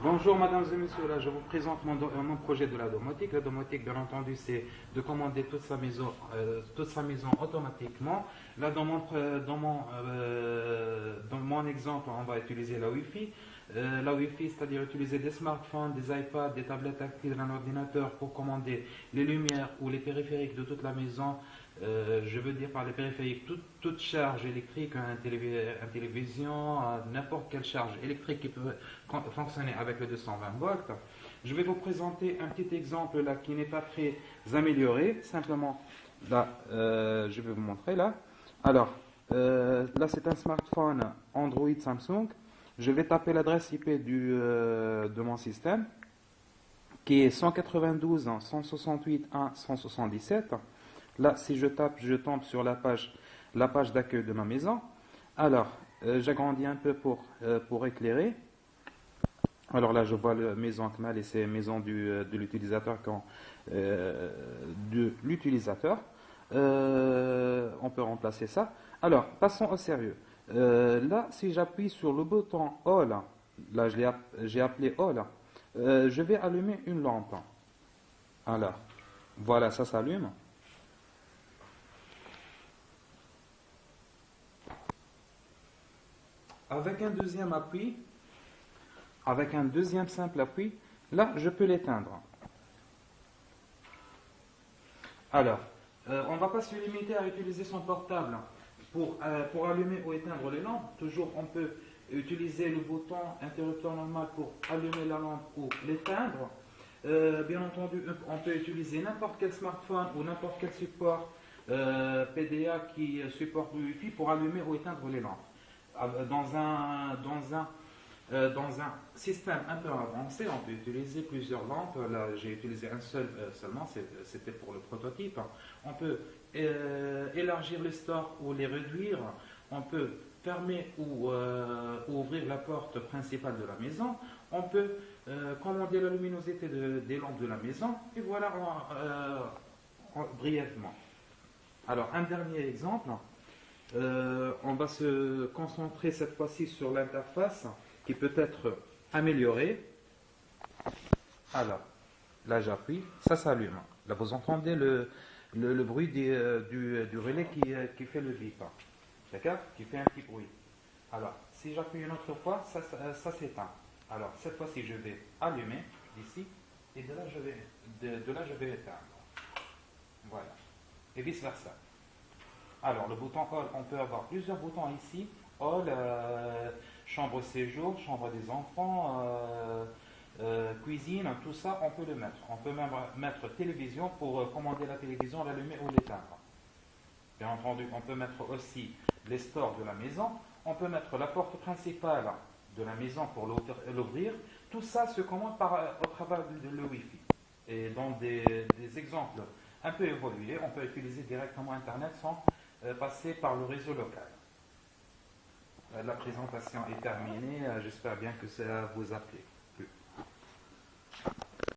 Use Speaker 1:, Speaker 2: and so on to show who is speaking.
Speaker 1: Bonjour mesdames et messieurs, là je vous présente mon projet de la domotique. La domotique, bien entendu, c'est de commander toute sa maison automatiquement. Là dans mon exemple, on va utiliser la Wi-Fi. La Wi-Fi, c'est-à-dire utiliser des smartphones, des iPads, des tablettes tactiles, un ordinateur pour commander les lumières ou les périphériques de toute la maison. Je veux dire par les périphériques toute charge électrique, une télévision, n'importe quelle charge électrique qui peut fonctionner avec le 220 volts. Je vais vous présenter un petit exemple là qui n'est pas très amélioré. Simplement, là, je vais vous montrer là. Alors, là c'est un smartphone Android Samsung. Je vais taper l'adresse IP de mon système qui est 192.168.1.177. Là, si je tape, je tombe sur la page d'accueil de ma maison. Alors, j'agrandis un peu pour éclairer. Alors là, je vois la maison Akmal et c'est maison de l'utilisateur. On peut remplacer ça. Alors, passons au sérieux. Là, si j'appuie sur le bouton All, là j'ai appelé All, je vais allumer une lampe. Alors, voilà, ça s'allume. Avec un deuxième simple appui, là, je peux l'éteindre. Alors, on ne va pas se limiter à utiliser son portable pour allumer ou éteindre les lampes. Toujours, on peut utiliser le bouton interrupteur normal pour allumer la lampe ou l'éteindre. Bien entendu, on peut utiliser n'importe quel smartphone ou n'importe quel support PDA qui supporte le Wi-Fi pour allumer ou éteindre les lampes. Dans un système un peu avancé, on peut utiliser plusieurs lampes. Là, j'ai utilisé un seul seulement, c'était pour le prototype. On peut élargir les stores ou les réduire. On peut fermer ou ouvrir la porte principale de la maison. On peut commander la luminosité des lampes de la maison. Et voilà brièvement. Alors, un dernier exemple. On va se concentrer cette fois-ci sur l'interface qui peut être améliorée. Alors, là j'appuie, ça s'allume. Là vous entendez le bruit du relais qui fait le bip. D'accord? Qui fait un petit bruit. Alors, si j'appuie une autre fois, ça s'éteint. Alors, cette fois-ci je vais allumer d'ici et de là je vais éteindre. Voilà. Et vice versa. Alors, le bouton All, on peut avoir plusieurs boutons ici. All, chambre séjour, chambre des enfants, cuisine, tout ça, on peut le mettre. On peut même mettre télévision pour commander la télévision, l'allumer ou l'éteindre. Bien entendu, on peut mettre aussi les stores de la maison. On peut mettre la porte principale de la maison pour l'ouvrir. Tout ça se commande au travers de le Wi-Fi. Et dans des exemples un peu évolués, on peut utiliser directement Internet sans passer par le réseau local. La présentation est terminée, j'espère bien que ça vous a plu.